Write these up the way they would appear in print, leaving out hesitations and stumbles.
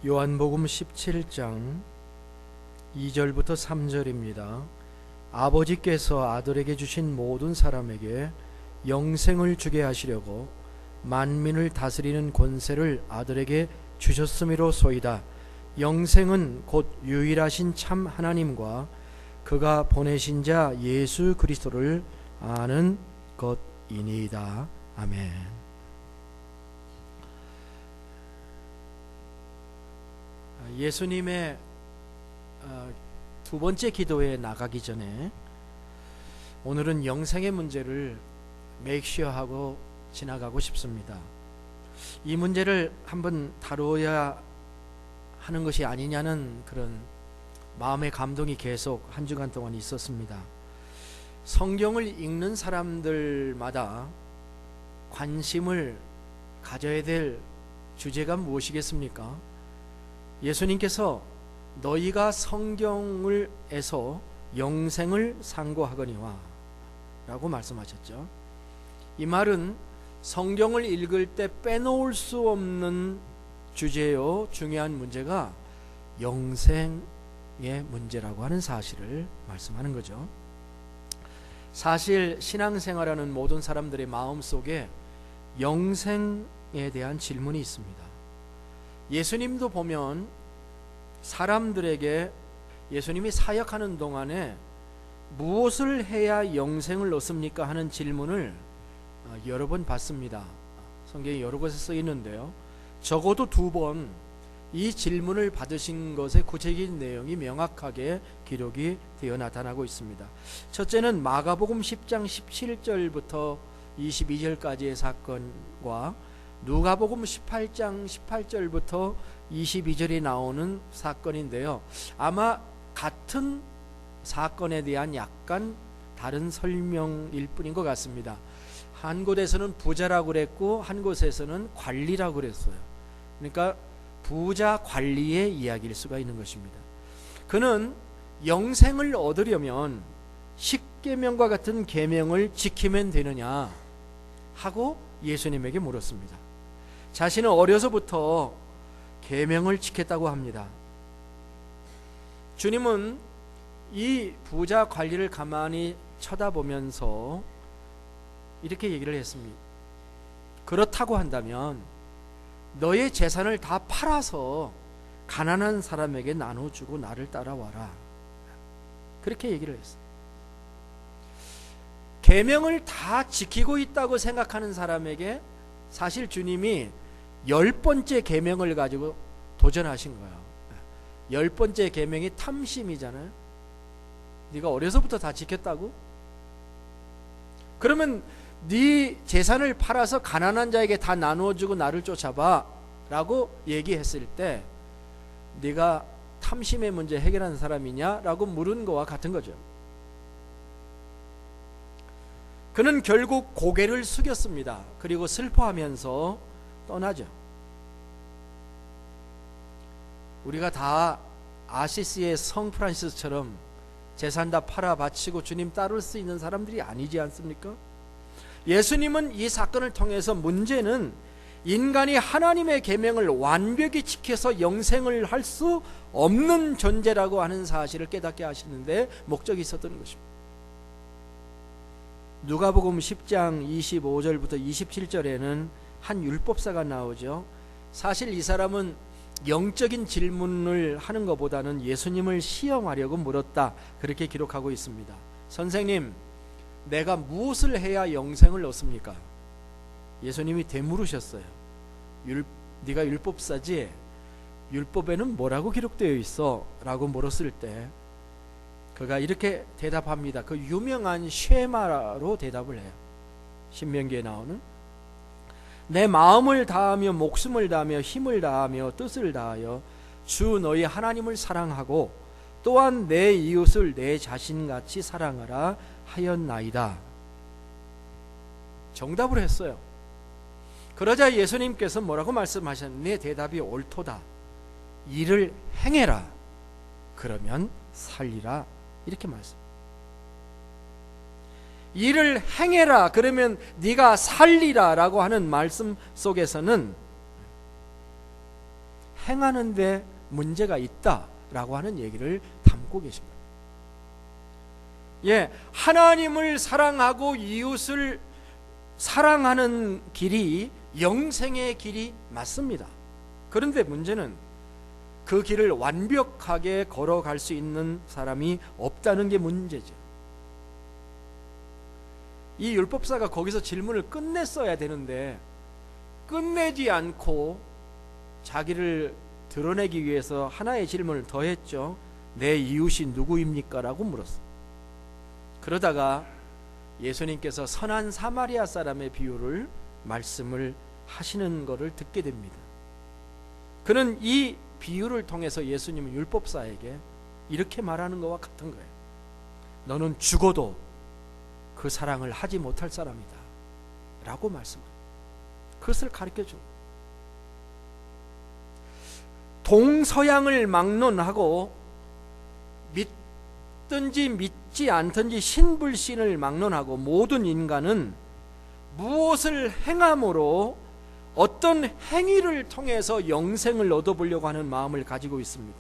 요한복음 17장 2절부터 3절입니다. 아버지께서 아들에게 주신 모든 사람에게 영생을 주게 하시려고 만민을 다스리는 권세를 아들에게 주셨음이로소이다. 영생은 곧 유일하신 참 하나님과 그가 보내신 자 예수 그리스도를 아는 것이니이다. 아멘. 예수님의 두 번째 기도에 나가기 전에 오늘은 영생의 문제를 메이크쇼하고 지나가고 싶습니다. 이 문제를 한번 다루어야 하는 것이 아니냐는 그런 마음의 감동이 계속 한 주간 동안 있었습니다. 성경을 읽는 사람들마다 관심을 가져야 될 주제가 무엇이겠습니까? 예수님께서 너희가 성경을에서 영생을 상고하거니와 라고 말씀하셨죠. 이 말은 성경을 읽을 때 빼놓을 수 없는 주제요 중요한 문제가 영생의 문제라고 하는 사실을 말씀하는 거죠. 사실 신앙생활하는 모든 사람들의 마음속에 영생에 대한 질문이 있습니다. 예수님도 보면 사람들에게 예수님이 사역하는 동안에 무엇을 해야 영생을 얻습니까? 하는 질문을 여러 번 받습니다. 성경에 여러 곳에 써 있는데요. 적어도 2번 이 질문을 받으신 것의 구체적인 내용이 명확하게 기록이 되어 나타나고 있습니다. 첫째는 마가복음 10장 17절부터 22절까지의 사건과 누가복음 18장 18절부터 22절이 나오는 사건인데요. 아마 같은 사건에 대한 약간 다른 설명일 뿐인 것 같습니다. 한 곳에서는 부자라고 그랬고 한 곳에서는 관리라고 그랬어요. 그러니까 부자 관리의 이야기일 수가 있는 것입니다. 그는 영생을 얻으려면 10계명과 같은 계명을 지키면 되느냐 하고 예수님에게 물었습니다. 자신은 어려서부터 계명을 지켰다고 합니다. 주님은 이 부자 관리를 가만히 쳐다보면서 이렇게 얘기를 했습니다. 그렇다고 한다면 너의 재산을 다 팔아서 가난한 사람에게 나눠주고 나를 따라와라. 그렇게 얘기를 했어요. 계명을 다 지키고 있다고 생각하는 사람에게 사실 주님이 10번째 계명을 가지고 도전하신 거예요. 10번째 계명이 탐심이잖아요. 네가 어려서부터 다 지켰다고? 그러면 네 재산을 팔아서 가난한 자에게 다 나누어주고 나를 쫓아봐 라고 얘기했을 때 네가 탐심의 문제 해결하는 사람이냐? 라고 물은 거와 같은 거죠. 그는 결국 고개를 숙였습니다. 그리고 슬퍼하면서 떠나죠. 우리가 다 아시시의 성 프란시스처럼 재산 다 팔아 바치고 주님 따를 수 있는 사람들이 아니지 않습니까? 예수님은 이 사건을 통해서 문제는 인간이 하나님의 계명을 완벽히 지켜서 영생을 할 수 없는 존재라고 하는 사실을 깨닫게 하시는데 목적이 있었던 것입니다. 누가복음 10장 25절부터 27절에는 한 율법사가 나오죠. 사실 이 사람은 영적인 질문을 하는 것보다는 예수님을 시험하려고 물었다. 그렇게 기록하고 있습니다. 선생님, 내가 무엇을 해야 영생을 얻습니까? 예수님이 되물으셨어요. 네가 율법사지? 율법에는 뭐라고 기록되어 있어? 라고 물었을 때 그가 이렇게 대답합니다. 그 유명한 쉐마로 대답을 해요. 신명기에 나오는 내 마음을 다하며 목숨을 다하며 힘을 다하며 뜻을 다하여 주 너희 하나님을 사랑하고 또한 내 이웃을 내 자신같이 사랑하라 하였나이다. 정답을 했어요. 그러자 예수님께서 뭐라고 말씀하셨느냐? 내 대답이 옳도다. 이를 행해라. 그러면 살리라. 이렇게 말씀. 이를 행해라. 그러면 네가 살리라 라고 하는 말씀 속에서는 행하는 데 문제가 있다라고 하는 얘기를 담고 계십니다. 예, 하나님을 사랑하고 이웃을 사랑하는 길이 영생의 길이 맞습니다. 그런데 문제는 그 길을 완벽하게 걸어갈 수 있는 사람이 없다는 게 문제죠. 이 율법사가 거기서 질문을 끝냈어야 되는데 끝내지 않고 자기를 드러내기 위해서 하나의 질문을 더 했죠. 내 이웃이 누구입니까? 라고 물었어요. 그러다가 예수님께서 선한 사마리아 사람의 비유를 말씀을 하시는 것을 듣게 됩니다. 그는 이 비유를 통해서 예수님은 율법사에게 이렇게 말하는 것과 같은 거예요. 너는 죽어도 그 사랑을 하지 못할 사람이다 라고 말씀합니다. 그것을 가르쳐줘. 동서양을 막론하고 믿든지 믿지 않든지 신불신을 막론하고 모든 인간은 무엇을 행함으로 어떤 행위를 통해서 영생을 얻어보려고 하는 마음을 가지고 있습니다.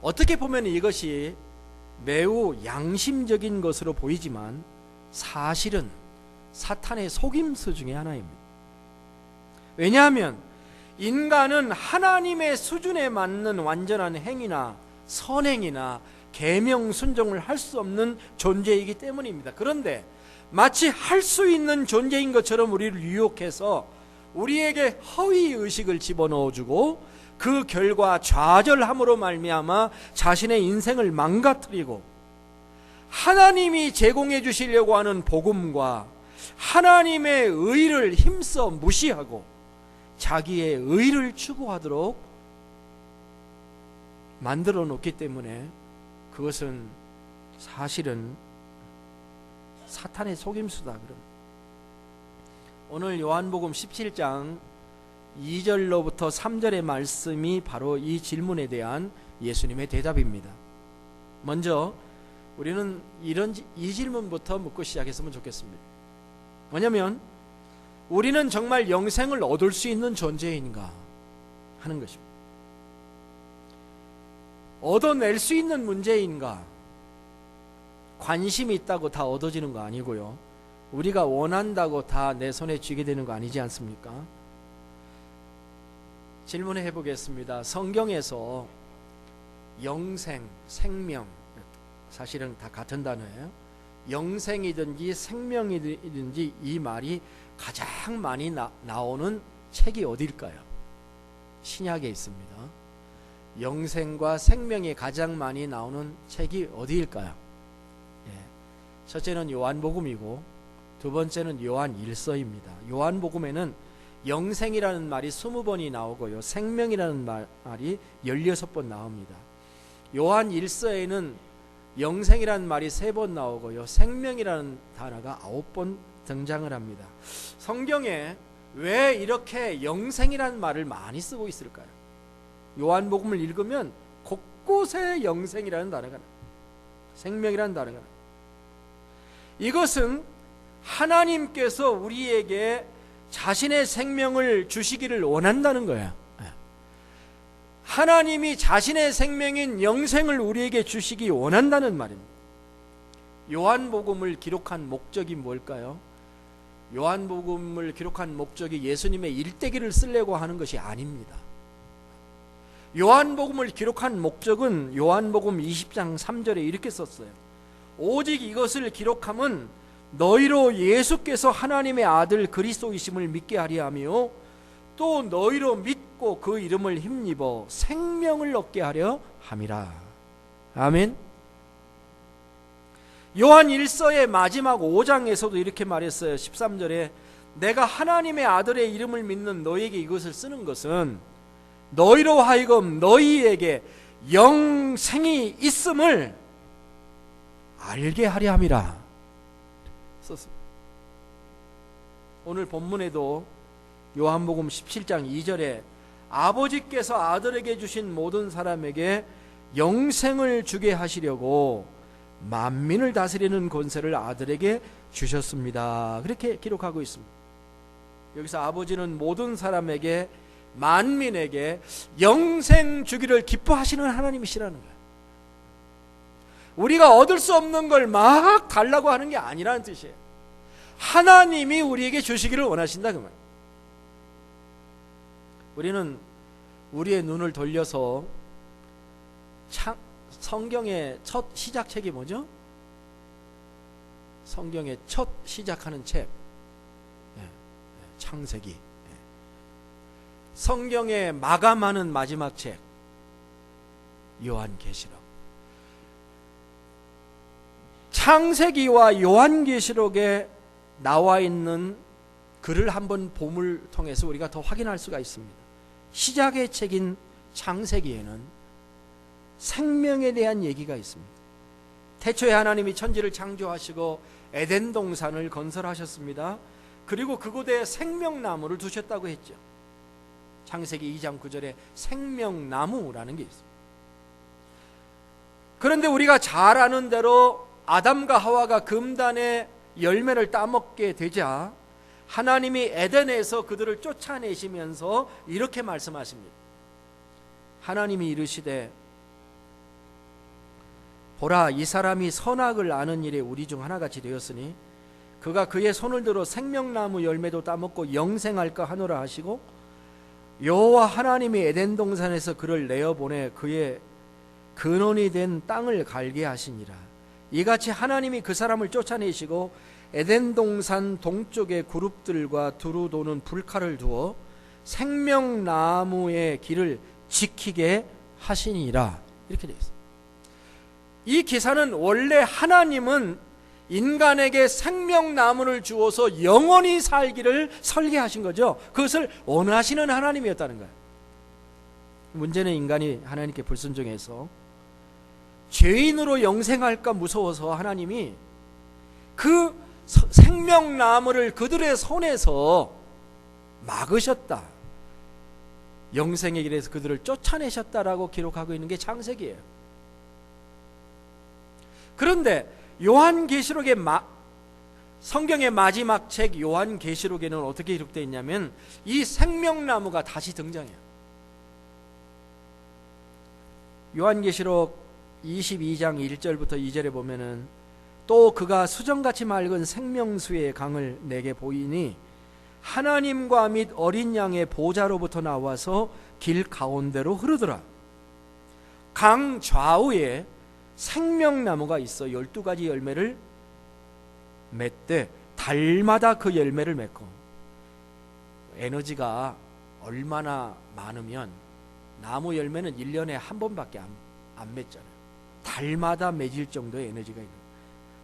어떻게 보면 이것이 매우 양심적인 것으로 보이지만 사실은 사탄의 속임수 중에 하나입니다. 왜냐하면 인간은 하나님의 수준에 맞는 완전한 행위나 선행이나 계명 순종을 할 수 없는 존재이기 때문입니다. 그런데 마치 할 수 있는 존재인 것처럼 우리를 유혹해서 우리에게 허위의식을 집어넣어주고 그 결과 좌절함으로 말미암아 자신의 인생을 망가뜨리고 하나님이 제공해 주시려고 하는 복음과 하나님의 의를 힘써 무시하고 자기의 의를 추구하도록 만들어 놓기 때문에 그것은 사실은 사탄의 속임수다. 그럼 오늘 요한복음 17장 2절로부터 3절의 말씀이 바로 이 질문에 대한 예수님의 대답입니다. 먼저 우리는 이 질문부터 묻고 시작했으면 좋겠습니다. 뭐냐면 우리는 정말 영생을 얻을 수 있는 존재인가 하는 것입니다. 얻어낼 수 있는 문제인가? 관심이 있다고 다 얻어지는 거 아니고요. 우리가 원한다고 다 내 손에 쥐게 되는 거 아니지 않습니까? 질문해 보겠습니다. 성경에서 영생, 생명, 사실은 다 같은 단어예요. 영생이든지 생명이든지 이 말이 가장 많이 나오는 책이 어디일까요? 신약에 있습니다. 영생과 생명이 가장 많이 나오는 책이 어디일까요? 첫째는 요한복음이고 두 번째는 요한일서입니다. 요한복음에는 영생이라는 말이 20번이 나오고요. 생명이라는 말이 16번 나옵니다. 요한일서에는 영생이라는 말이 3번 나오고요. 생명이라는 단어가 9번 등장을 합니다. 성경에 왜 이렇게 영생이라는 말을 많이 쓰고 있을까요? 요한복음을 읽으면 곳곳에 영생이라는 단어가 나와요. 생명이라는 단어가 나와요. 이것은 하나님께서 우리에게 자신의 생명을 주시기를 원한다는 거예요. 하나님이 자신의 생명인 영생을 우리에게 주시기 원한다는 말입니다. 요한복음을 기록한 목적이 뭘까요? 요한복음을 기록한 목적이 예수님의 일대기를 쓰려고 하는 것이 아닙니다. 요한복음을 기록한 목적은 요한복음 20장 3절에 이렇게 썼어요. 오직 이것을 기록함은 너희로 예수께서 하나님의 아들 그리스도이심을 믿게 하려 하며 또 너희로 믿고 그 이름을 힘입어 생명을 얻게 하려 함이라. 아멘. 요한 1서의 마지막 5장에서도 이렇게 말했어요. 13절에 내가 하나님의 아들의 이름을 믿는 너희에게 이것을 쓰는 것은 너희로 하여금 너희에게 영생이 있음을 알게 하려 함이라 썼습니다. 오늘 본문에도 요한복음 17장 2절에 아버지께서 아들에게 주신 모든 사람에게 영생을 주게 하시려고 만민을 다스리는 권세를 아들에게 주셨습니다. 그렇게 기록하고 있습니다. 여기서 아버지는 모든 사람에게 만민에게 영생 주기를 기뻐하시는 하나님이시라는 거예요. 우리가 얻을 수 없는 걸 막 달라고 하는 게 아니라는 뜻이에요. 하나님이 우리에게 주시기를 원하신다 그 말이에요. 우리는 우리의 눈을 돌려서 성경의 첫 시작책이 뭐죠? 성경의 첫 시작하는 책, 창세기. 성경의 마감하는 마지막 책, 요한계시록. 창세기와 요한계시록에 나와 있는 글을 한번 봄을 통해서 우리가 더 확인할 수가 있습니다. 시작의 책인 창세기에는 생명에 대한 얘기가 있습니다. 태초에 하나님이 천지를 창조하시고 에덴 동산을 건설하셨습니다. 그리고 그곳에 생명나무를 두셨다고 했죠. 창세기 2장 9절에 생명나무라는 게 있습니다. 그런데 우리가 잘 아는 대로 아담과 하와가 금단의 열매를 따먹게 되자 하나님이 에덴에서 그들을 쫓아내시면서 이렇게 말씀하십니다. 하나님이 이르시되 보라, 이 사람이 선악을 아는 일에 우리 중 하나같이 되었으니 그가 그의 손을 들어 생명나무 열매도 따먹고 영생할까 하노라 하시고 여호와 하나님이 에덴 동산에서 그를 내어보내 그의 근원이 된 땅을 갈게 하시니라. 이같이 하나님이 그 사람을 쫓아내시고 에덴 동산 동쪽에 그룹들과 두루 도는 불칼을 두어 생명나무의 길을 지키게 하시니라. 이렇게 되어 있습니다. 이 기사는 원래 하나님은 인간에게 생명나무를 주어서 영원히 살기를 설계하신 거죠. 그것을 원하시는 하나님이었다는 거예요. 문제는 인간이 하나님께 불순종해서 죄인으로 영생할까 무서워서 하나님이 그 생명나무를 그들의 손에서 막으셨다. 영생의 길에서 그들을 쫓아내셨다라고 기록하고 있는 게 창세기예요. 그런데 요한계시록의 성경의 마지막 책 요한계시록에는 어떻게 기록되어 있냐면 이 생명나무가 다시 등장해요. 요한계시록 22장 1절부터 2절에 보면은 또 그가 수정같이 맑은 생명수의 강을 내게 보이니 하나님과 및 어린 양의 보좌로부터 나와서 길 가운데로 흐르더라. 강 좌우에 생명나무가 있어 12가지 열매를 맺되 달마다 그 열매를 맺고, 에너지가 얼마나 많으면 나무 열매는 1년에 한 번밖에 안 맺잖아요. 달마다 맺을 정도의 에너지가 있는 거예요.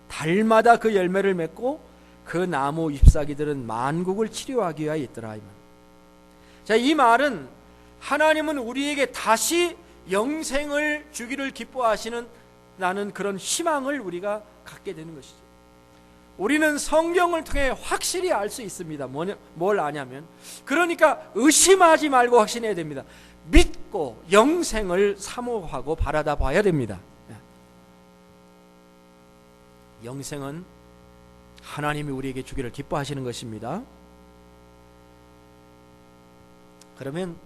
달마다 그 열매를 맺고 그 나무 잎사귀들은 만국을 치료하기 위하여 있더라. 자, 이 말은 하나님은 우리에게 다시 영생을 주기를 기뻐하시는 나는 그런 희망을 우리가 갖게 되는 것이죠. 우리는 성경을 통해 확실히 알 수 있습니다. 뭘 아냐면, 그러니까 의심하지 말고 확신해야 됩니다. 믿고 영생을 사모하고 바라다 봐야 됩니다. 영생은 하나님이 우리에게 주기를 기뻐하시는 것입니다. 그러면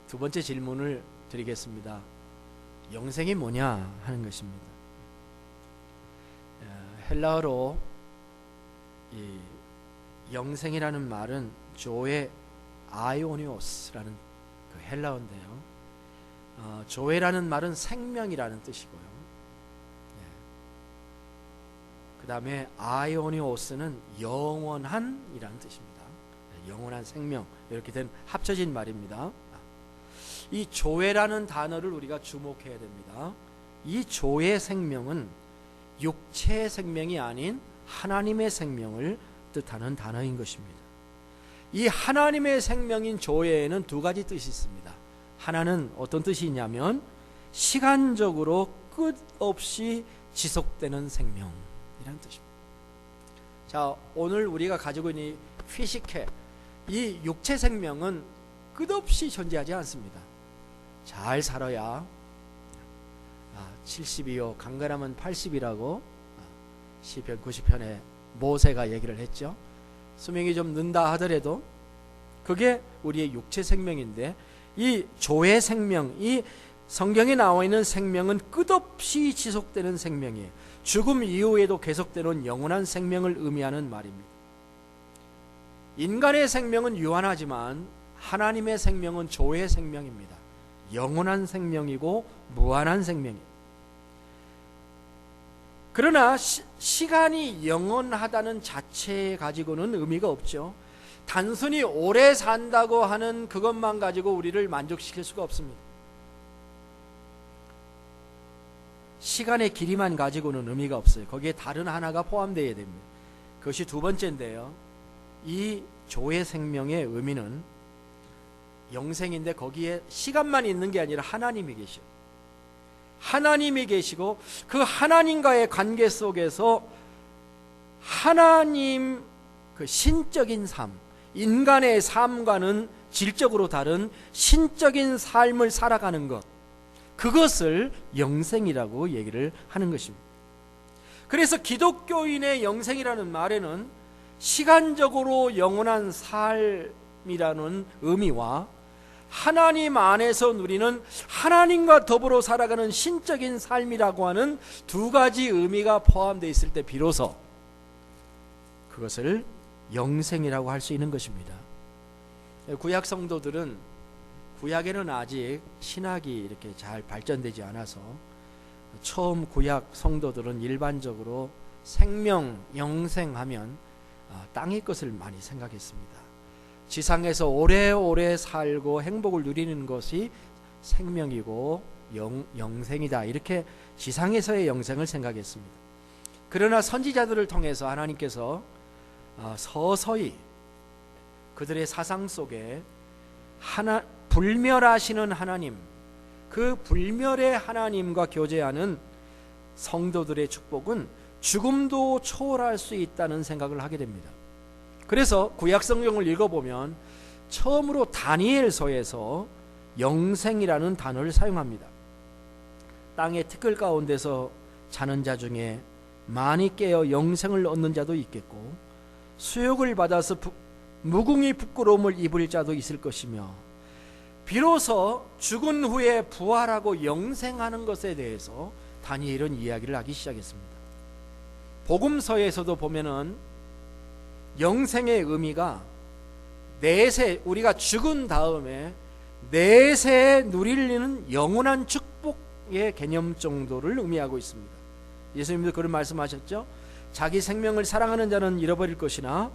두 번째 질문을 드리겠습니다. 영생이 뭐냐 하는 것입니다. 헬라어로 이 영생이라는 말은 조에 아이오니오스라는 그 헬라어인데요. 조에라는 말은 생명이라는 뜻이고요. 그 다음에 아이오니오스는 영원한이라는 뜻입니다. 영원한 생명, 이렇게 된 합쳐진 말입니다. 이 조에라는 단어를 우리가 주목해야 됩니다. 이 조의 생명은 육체의 생명이 아닌 하나님의 생명을 뜻하는 단어인 것입니다. 이 하나님의 생명인 조에에는 두 가지 뜻이 있습니다. 하나는 어떤 뜻이 있냐면 시간적으로 끝없이 지속되는 생명이라는 뜻입니다. 자, 오늘 우리가 가지고 있는 피지컬, 이 육체 생명은 끝없이 존재하지 않습니다. 잘 살아야 70이요 강건하면 80이라고 시편 90편에 모세가 얘기를 했죠. 수명이 좀 는다 하더라도 그게 우리의 육체 생명인데, 이 조의 생명, 이 성경에 나와 있는 생명은 끝없이 지속되는 생명이에요. 죽음 이후에도 계속되는 영원한 생명을 의미하는 말입니다. 인간의 생명은 유한하지만 하나님의 생명은 조의 생명입니다. 영원한 생명이고 무한한 생명입니다. 그러나 시간이 영원하다는 자체 가지고는 의미가 없죠. 단순히 오래 산다고 하는 그것만 가지고 우리를 만족시킬 수가 없습니다. 시간의 길이만 가지고는 의미가 없어요. 거기에 다른 하나가 포함되어야 됩니다. 그것이 두 번째인데요, 이 조의 생명의 의미는 영생인데 거기에 시간만 있는 게 아니라 하나님이 계셔. 하나님이 계시고 그 하나님과의 관계 속에서 하나님 그 신적인 삶, 인간의 삶과는 질적으로 다른 신적인 삶을 살아가는 것, 그것을 영생이라고 얘기를 하는 것입니다. 그래서 기독교인의 영생이라는 말에는 시간적으로 영원한 삶이라는 의미와 하나님 안에서 누리는 하나님과 더불어 살아가는 신적인 삶이라고 하는 두 가지 의미가 포함되어 있을 때 비로소 그것을 영생이라고 할 수 있는 것입니다. 구약 성도들은, 구약에는 아직 신학이 이렇게 잘 발전되지 않아서 처음 구약 성도들은 일반적으로 생명, 영생하면 땅의 것을 많이 생각했습니다. 지상에서 오래오래 살고 행복을 누리는 것이 생명이고 영생이다, 이렇게 지상에서의 영생을 생각했습니다. 그러나 선지자들을 통해서 하나님께서 서서히 그들의 사상 속에 불멸하시는 하나님, 그 불멸의 하나님과 교제하는 성도들의 축복은 죽음도 초월할 수 있다는 생각을 하게 됩니다. 그래서 구약 성경을 읽어보면 처음으로 다니엘서에서 영생이라는 단어를 사용합니다. 땅의 티끌 가운데서 자는 자 중에 많이 깨어 영생을 얻는 자도 있겠고, 수욕을 받아서 무궁히 부끄러움을 입을 자도 있을 것이며, 비로소 죽은 후에 부활하고 영생하는 것에 대해서 다니엘은 이야기를 하기 시작했습니다. 복음서에서도 보면은 영생의 의미가 내세, 우리가 죽은 다음에 내세에 누리는 영원한 축복의 개념 정도를 의미하고 있습니다. 예수님도 그런 말씀하셨죠. 자기 생명을 사랑하는 자는 잃어버릴 것이나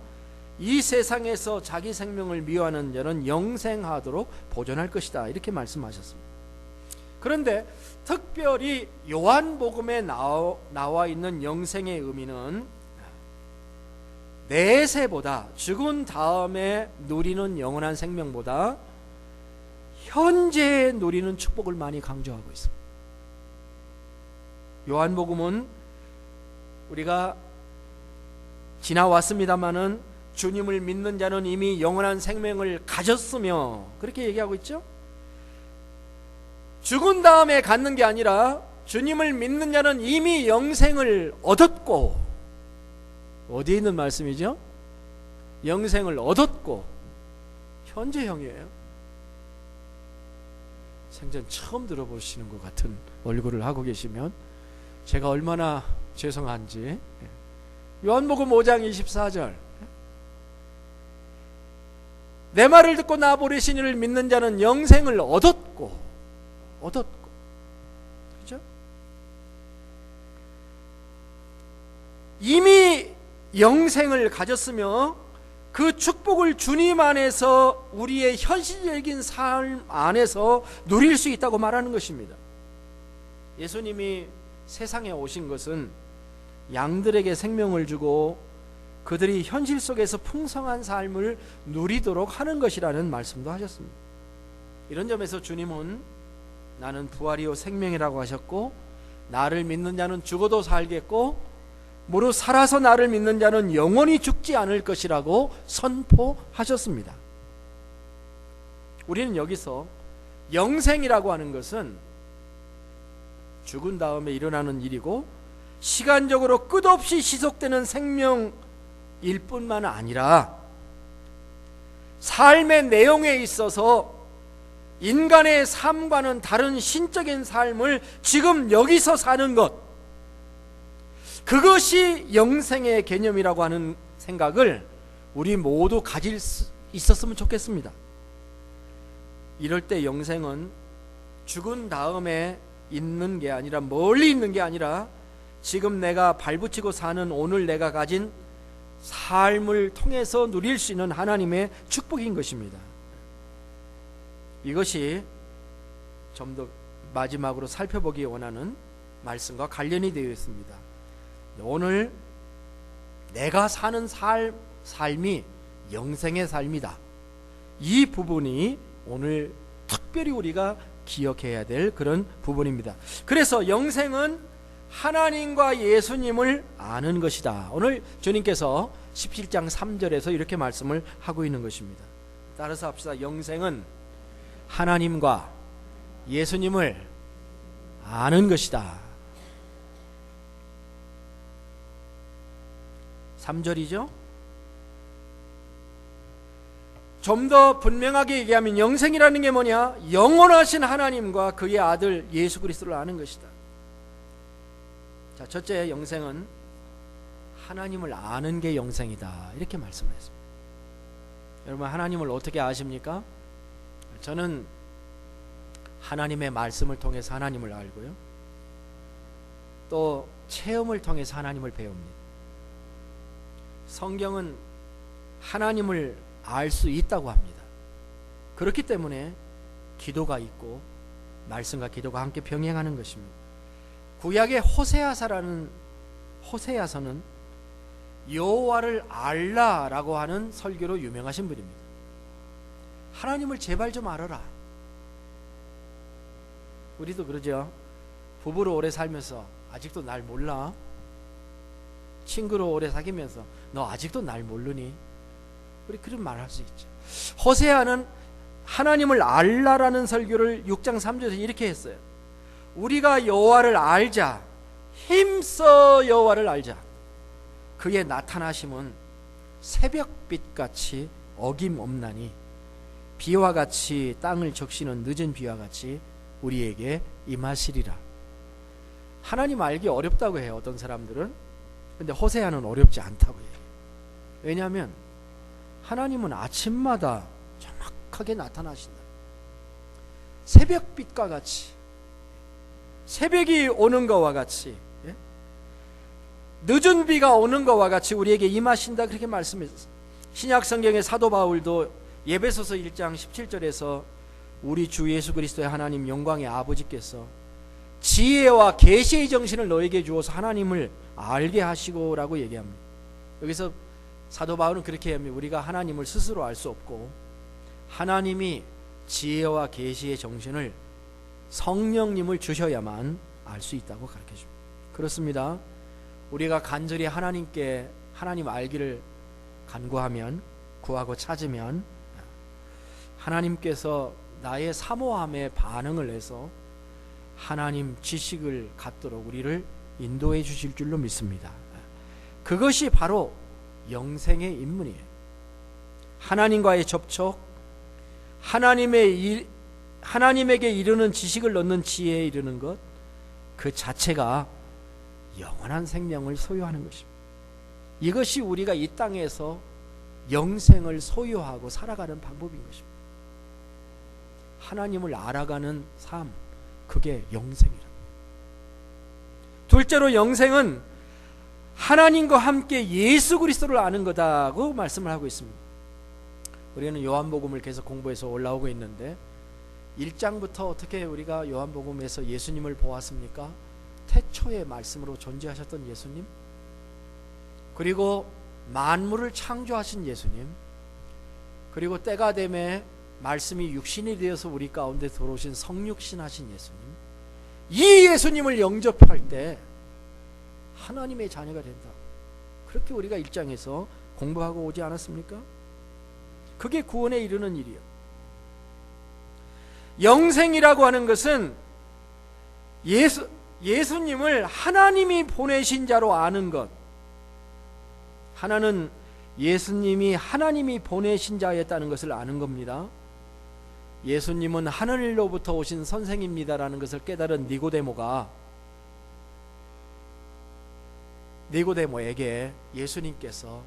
이 세상에서 자기 생명을 미워하는 자는 영생하도록 보존할 것이다, 이렇게 말씀하셨습니다. 그런데 특별히 요한복음에 나와 있는 영생의 의미는 내세보다, 죽은 다음에 누리는 영원한 생명보다 현재 누리는 축복을 많이 강조하고 있습니다. 요한복음은 우리가 지나왔습니다마는 주님을 믿는 자는 이미 영원한 생명을 가졌으며, 그렇게 얘기하고 있죠. 죽은 다음에 갖는 게 아니라 주님을 믿는 자는 이미 영생을 얻었고, 어디에 있는 말씀이죠? 영생을 얻었고, 현재형이에요. 생전 처음 들어보시는 것 같은 얼굴을 하고 계시면 제가 얼마나 죄송한지. 요한복음 5장 24절, 내 말을 듣고 나 보내신 이를 믿는 자는 영생을 얻었고, 그렇죠? 이미 영생을 가졌으며 그 축복을 주님 안에서 우리의 현실적인 삶 안에서 누릴 수 있다고 말하는 것입니다. 예수님이 세상에 오신 것은 양들에게 생명을 주고 그들이 현실 속에서 풍성한 삶을 누리도록 하는 것이라는 말씀도 하셨습니다. 이런 점에서 주님은 나는 부활이요 생명이라고 하셨고, 나를 믿는 자는 죽어도 살겠고 무릇 살아서 나를 믿는 자는 영원히 죽지 않을 것이라고 선포하셨습니다. 우리는 여기서 영생이라고 하는 것은 죽은 다음에 일어나는 일이고 시간적으로 끝없이 지속되는 생명일 뿐만 아니라 삶의 내용에 있어서 인간의 삶과는 다른 신적인 삶을 지금 여기서 사는 것, 그것이 영생의 개념이라고 하는 생각을 우리 모두 가질 수 있었으면 좋겠습니다. 이럴 때 영생은 죽은 다음에 있는 게 아니라, 멀리 있는 게 아니라 지금 내가 발붙이고 사는 오늘 내가 가진 삶을 통해서 누릴 수 있는 하나님의 축복인 것입니다. 이것이 좀 더 마지막으로 살펴보기 원하는 말씀과 관련이 되어 있습니다. 오늘 내가 사는 삶이 영생의 삶이다. 이 부분이 오늘 특별히 우리가 기억해야 될 그런 부분입니다. 그래서 영생은 하나님과 예수님을 아는 것이다. 오늘 주님께서 17장 3절에서 이렇게 말씀을 하고 있는 것입니다. 따라서 합시다. 영생은 하나님과 예수님을 아는 것이다. 3절이죠. 좀 더 분명하게 얘기하면 영생이라는 게 뭐냐? 영원하신 하나님과 그의 아들 예수 그리스도를 아는 것이다. 자, 첫째, 영생은 하나님을 아는 게 영생이다. 이렇게 말씀을 했습니다. 여러분, 하나님을 어떻게 아십니까? 저는 하나님의 말씀을 통해서 하나님을 알고요, 또 체험을 통해서 하나님을 배웁니다. 성경은 하나님을 알 수 있다고 합니다. 그렇기 때문에 기도가 있고 말씀과 기도가 함께 병행하는 것입니다. 구약의 호세아서는 여호와를 알라라고 하는 설교로 유명하신 분입니다. 하나님을 제발 좀 알아라. 우리도 그러죠. 부부로 오래 살면서 아직도 날 몰라? 친구로 오래 사귀면서 너 아직도 날 모르니? 우리 그런 말 할 수 있죠. 호세아는 하나님을 알라라는 설교를 6장 3절에서 이렇게 했어요. 우리가 여호와를 알자, 힘써 여호와를 알자. 그의 나타나심은 새벽빛같이 어김없나니 비와 같이 땅을 적시는 늦은 비와 같이 우리에게 임하시리라. 하나님 알기 어렵다고 해요, 어떤 사람들은. 근데 호세아는 어렵지 않다고 해요. 왜냐하면 하나님은 아침마다 정확하게 나타나신다. 새벽빛과 같이, 새벽이 오는 것과 같이, 늦은 비가 오는 것과 같이 우리에게 임하신다. 그렇게 말씀했어요. 신약 성경의 사도 바울도 에베소서 1장 17절에서 우리 주 예수 그리스도의 하나님 영광의 아버지께서 지혜와 계시의 정신을 너에게 주어서 하나님을 알게 하시고라고 얘기합니다. 여기서 사도 바울은 그렇게 합니다. 우리가 하나님을 스스로 알 수 없고 하나님이 지혜와 계시의 정신을, 성령님을 주셔야만 알 수 있다고 가르쳐줍니다. 그렇습니다. 우리가 간절히 하나님 알기를 간구하면, 구하고 찾으면 하나님께서 나의 사모함에 반응을 해서 하나님 지식을 갖도록 우리를 인도해 주실 줄로 믿습니다. 그것이 바로 영생의 입문이에요. 하나님과의 접촉, 하나님에게 이르는 지식을 얻는 지혜에 이르는 것, 그 자체가 영원한 생명을 소유하는 것입니다. 이것이 우리가 이 땅에서 영생을 소유하고 살아가는 방법인 것입니다. 하나님을 알아가는 삶, 그게 영생이랍니다. 둘째로 영생은 하나님과 함께 예수 그리스도를 아는 거다고 말씀을 하고 있습니다. 우리는 요한복음을 계속 공부해서 올라오고 있는데 1장부터 어떻게 우리가 요한복음에서 예수님을 보았습니까? 태초의 말씀으로 존재하셨던 예수님, 그리고 만물을 창조하신 예수님, 그리고 때가 되매 말씀이 육신이 되어서 우리 가운데 들어오신 성육신하신 예수님, 이 예수님을 영접할 때 하나님의 자녀가 된다. 그렇게 우리가 1장에서 공부하고 오지 않았습니까? 그게 구원에 이르는 일이요. 영생이라고 하는 것은 예수님을 하나님이 보내신 자로 아는 것. 하나는 예수님이 하나님이 보내신 자였다는 것을 아는 겁니다. 예수님은 하늘로부터 오신 선생입니다라는 것을 깨달은 니고데모에게 예수님께서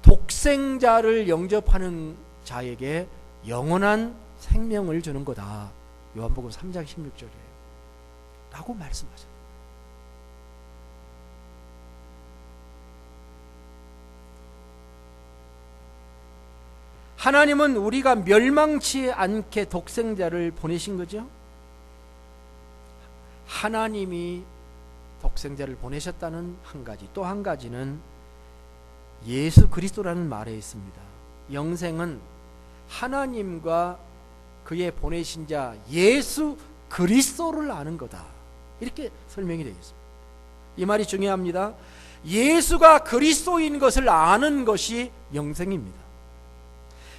독생자를 영접하는 자에게 영원한 생명을 주는 거다. 요한복음 3장 16절이에요. 라고 말씀하셨어요. 하나님은 우리가 멸망치 않게 독생자를 보내신 거죠. 하나님이 독생자를 보내셨다는 한 가지, 또 한 가지는 예수 그리스도라는 말에 있습니다. 영생은 하나님과 그의 보내신 자 예수 그리스도를 아는 거다. 이렇게 설명이 되어 있습니다. 이 말이 중요합니다. 예수가 그리스도인 것을 아는 것이 영생입니다.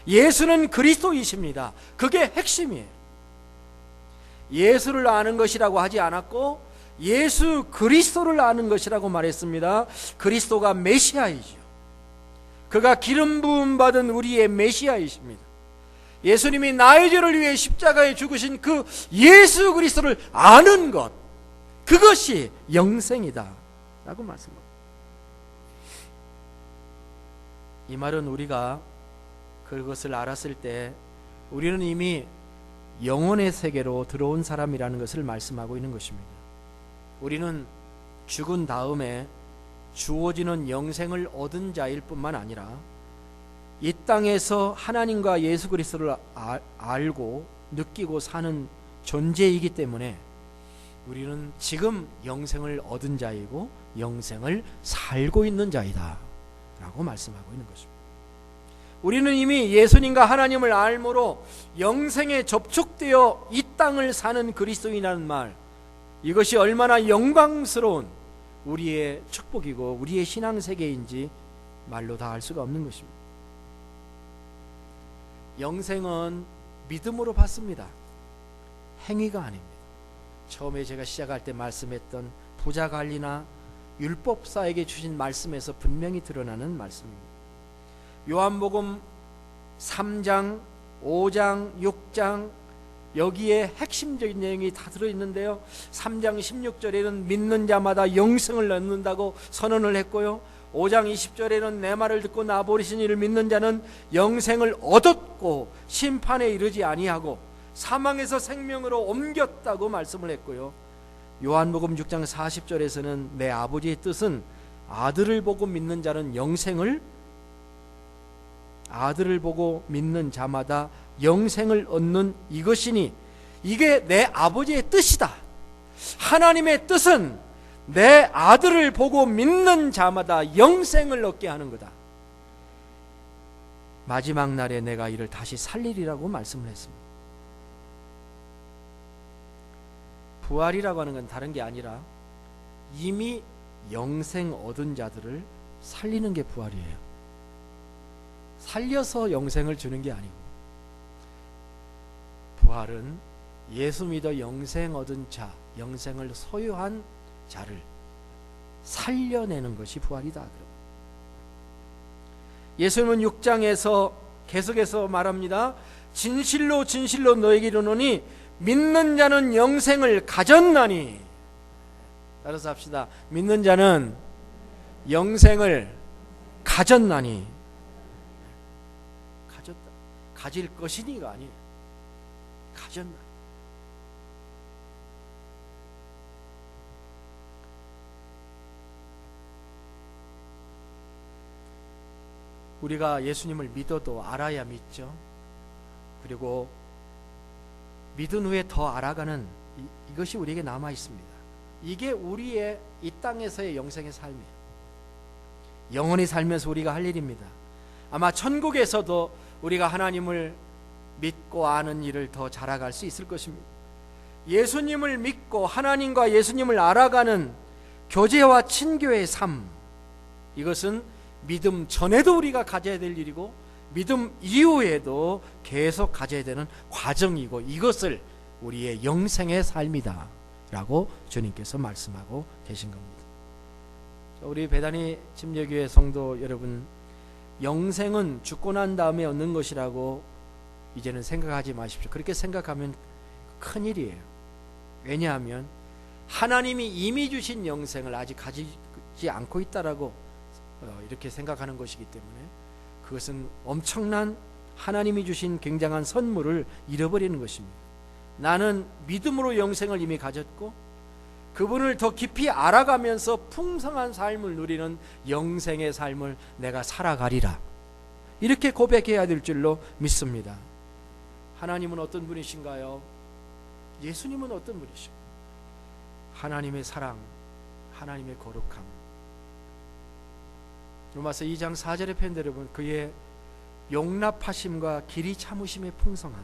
예수는 그리스도이십니다. 그게 핵심이에요. 예수를 아는 것이라고 하지 않았고 예수 그리스도를 아는 것이라고 말했습니다. 그리스도가 메시아이죠. 그가 기름 부음 받은 우리의 메시아이십니다. 예수님이 나의 죄를 위해 십자가에 죽으신 그 예수 그리스도를 아는 것, 그것이 영생이다 라고 말씀합니다. 이 말은 우리가 그것을 알았을 때 우리는 이미 영혼의 세계로 들어온 사람이라는 것을 말씀하고 있는 것입니다. 우리는 죽은 다음에 주어지는 영생을 얻은 자일 뿐만 아니라 이 땅에서 하나님과 예수 그리스도를 알고 느끼고 사는 존재이기 때문에 우리는 지금 영생을 얻은 자이고 영생을 살고 있는 자이다 라고 말씀하고 있는 것입니다. 우리는 이미 예수님과 하나님을 알므로 영생에 접촉되어 이 땅을 사는 그리스도인이라는 말, 이것이 얼마나 영광스러운 우리의 축복이고 우리의 신앙세계인지 말로 다 알 수가 없는 것입니다. 영생은 믿음으로 받습니다. 행위가 아닙니다. 처음에 제가 시작할 때 말씀했던 부자관리나 율법사에게 주신 말씀에서 분명히 드러나는 말씀입니다. 요한복음 3장, 5장, 6장 여기에 핵심적인 내용이 다 들어있는데요. 3장 16절에는 믿는 자마다 영생을 얻는다고 선언을 했고요. 5장 20절에는 내 말을 듣고 나 보내신 이를 믿는 자는 영생을 얻었고 심판에 이르지 아니하고 사망에서 생명으로 옮겼다고 말씀을 했고요. 요한복음 6장 40절에서는 내 아버지의 뜻은 아들을 보고 믿는 자는 아들을 보고 믿는 자마다 영생을 얻는 이것이니 이게 내 아버지의 뜻이다. 하나님의 뜻은 내 아들을 보고 믿는 자마다 영생을 얻게 하는 거다. 마지막 날에 내가 이를 다시 살리리라고 말씀을 했습니다. 부활이라고 하는 건 다른 게 아니라 이미 영생 얻은 자들을 살리는 게 부활이에요. 살려서 영생을 주는 게 아니고, 부활은 예수 믿어 영생 얻은 자, 영생을 소유한 자를 살려내는 것이 부활이다. 예수님은 6장에서 계속해서 말합니다. 진실로 진실로 너에게 이르노니 믿는 자는 영생을 가졌나니. 따라서 합시다. 믿는 자는 영생을 가졌나니. 가질 것이니가 아니에요. 가졌나. 우리가 예수님을 믿어도 알아야 믿죠. 그리고 믿은 후에 더 알아가는 이것이 우리에게 남아 있습니다. 이게 우리의 이 땅에서의 영생의 삶이에요. 영원히 살면서 우리가 할 일입니다. 아마 천국에서도 우리가 하나님을 믿고 아는 일을 더 잘해갈 수 있을 것입니다. 예수님을 믿고 하나님과 예수님을 알아가는 교제와 친교의 삶, 이것은 믿음 전에도 우리가 가져야 될 일이고 믿음 이후에도 계속 가져야 되는 과정이고, 이것을 우리의 영생의 삶이다 라고 주님께서 말씀하고 계신 겁니다. 우리 배단위 침례교회 성도 여러분, 영생은 죽고 난 다음에 얻는 것이라고 이제는 생각하지 마십시오. 그렇게 생각하면 큰일이에요. 왜냐하면 하나님이 이미 주신 영생을 아직 가지지 않고 있다라고 이렇게 생각하는 것이기 때문에 그것은 엄청난 하나님이 주신 굉장한 선물을 잃어버리는 것입니다. 나는 믿음으로 영생을 이미 가졌고 그분을 더 깊이 알아가면서 풍성한 삶을 누리는 영생의 삶을 내가 살아가리라, 이렇게 고백해야 될 줄로 믿습니다. 하나님은 어떤 분이신가요? 예수님은 어떤 분이십니까? 하나님의 사랑, 하나님의 거룩함. 로마서 2장 4절의 표현대로 보면 그의 용납하심과 길이 참으심의 풍성함,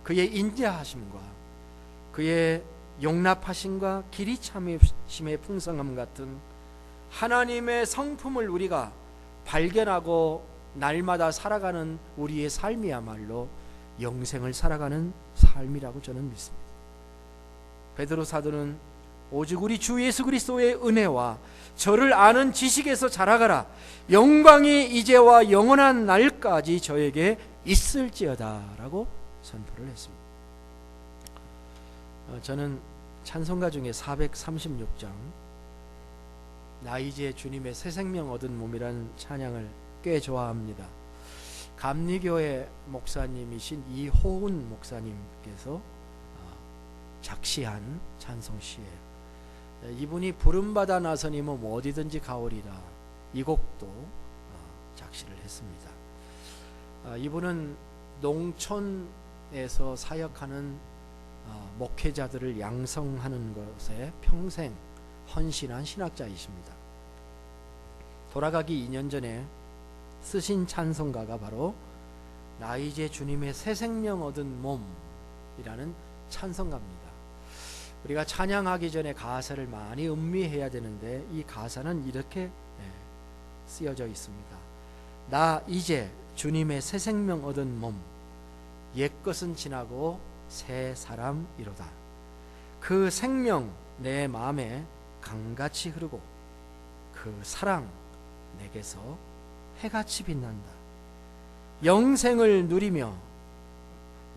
그의 인자하심과 그의 용납하심과 길이 참으심의 풍성함 같은 하나님의 성품을 우리가 발견하고 날마다 살아가는 우리의 삶이야말로 영생을 살아가는 삶이라고 저는 믿습니다. 베드로 사도는 오직 우리 주 예수 그리스도의 은혜와 저를 아는 지식에서 자라가라, 영광이 이제와 영원한 날까지 저에게 있을지어다 라고 선포를 했습니다. 저는 찬송가 중에 436장 나 이제 주님의 새 생명 얻은 몸이라는 찬양을 꽤 좋아합니다. 감리교회 목사님이신 이호은 목사님께서 작시한 찬송시예요. 이분이 부름받아 나서니면 어디든지 가오리라, 이 곡도 작시를 했습니다. 이분은 농촌에서 사역하는 목회자들을 양성하는 것에 평생 헌신한 신학자이십니다. 돌아가기 2년 전에 쓰신 찬송가가 바로 나 이제 주님의 새 생명 얻은 몸이라는 찬송가입니다. 우리가 찬양하기 전에 가사를 많이 음미해야 되는데 이 가사는 이렇게 쓰여져 있습니다. 나 이제 주님의 새 생명 얻은 몸, 옛것은 지나고 새 사람이로다. 그 생명 내 마음에 강같이 흐르고 그 사랑 내게서 해같이 빛난다. 영생을 누리며,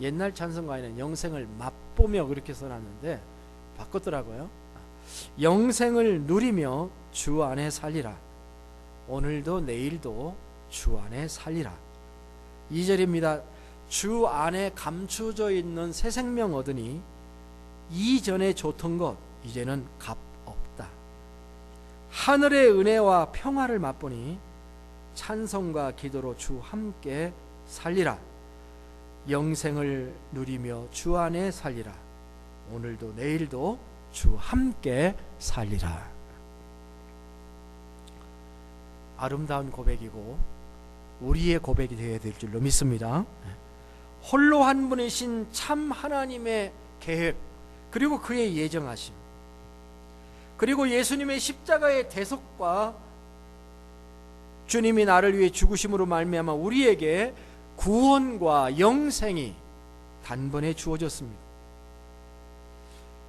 옛날 찬송가에는 영생을 맛보며 그렇게 써놨는데 바꿨더라고요. 영생을 누리며 주 안에 살리라. 오늘도 내일도 주 안에 살리라. 2절입니다. 주 안에 감추어져 있는 새 생명 얻으니 이전에 좋던 것 이제는 값 없다. 하늘의 은혜와 평화를 맛보니 찬송과 기도로 주 함께 살리라. 영생을 누리며 주 안에 살리라. 오늘도 내일도 주 함께 살리라. 아름다운 고백이고 우리의 고백이 되어야 될 줄로 믿습니다. 홀로 한 분이신 참 하나님의 계획, 그리고 그의 예정하심, 그리고 예수님의 십자가의 대속과 주님이 나를 위해 죽으심으로 말미암아 우리에게 구원과 영생이 단번에 주어졌습니다.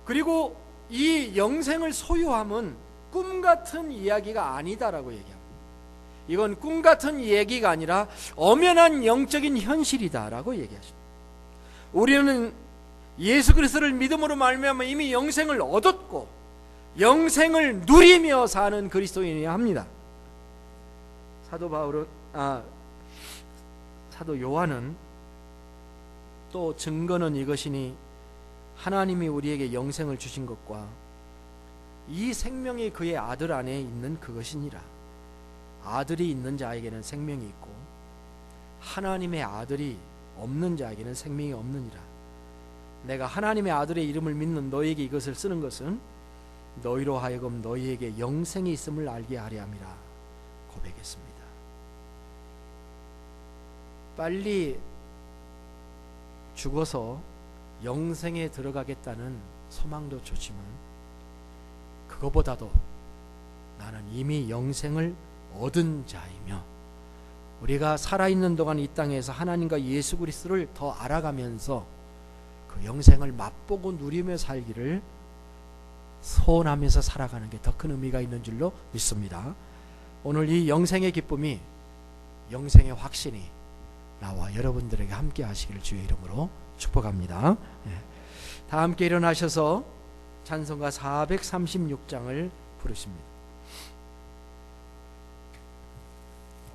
그리고 이 영생을 소유함은 꿈같은 이야기가 아니다라고 얘기합니다. 이건 꿈같은 얘기가 아니라 엄연한 영적인 현실이다라고 얘기하십니다. 우리는 예수 그리스도를 믿음으로 말미암아 이미 영생을 얻었고 영생을 누리며 사는 그리스도인이어야 합니다. 사도 요한은 또 증거는 이것이니 하나님이 우리에게 영생을 주신 것과 이 생명이 그의 아들 안에 있는 그것이니라. 아들이 있는 자에게는 생명이 있고 하나님의 아들이 없는 자에게는 생명이 없느니라. 내가 하나님의 아들의 이름을 믿는 너희에게 이것을 쓰는 것은 너희로 하여금 너희에게 영생이 있음을 알게 하려 함이라 고백했습니다. 빨리 죽어서 영생에 들어가겠다는 소망도 좋지만 그것보다도 나는 이미 영생을 얻은 자이며 우리가 살아있는 동안 이 땅에서 하나님과 예수 그리스도를 더 알아가면서 그 영생을 맛보고 누리며 살기를 소원하면서 살아가는 게 더 큰 의미가 있는 줄로 믿습니다. 오늘 이 영생의 기쁨이 영생의 확신이 나와 여러분들에게 함께 하시기를 주의 이름으로 축복합니다. 다 함께 일어나셔서 찬송가 436장을 부르십니다.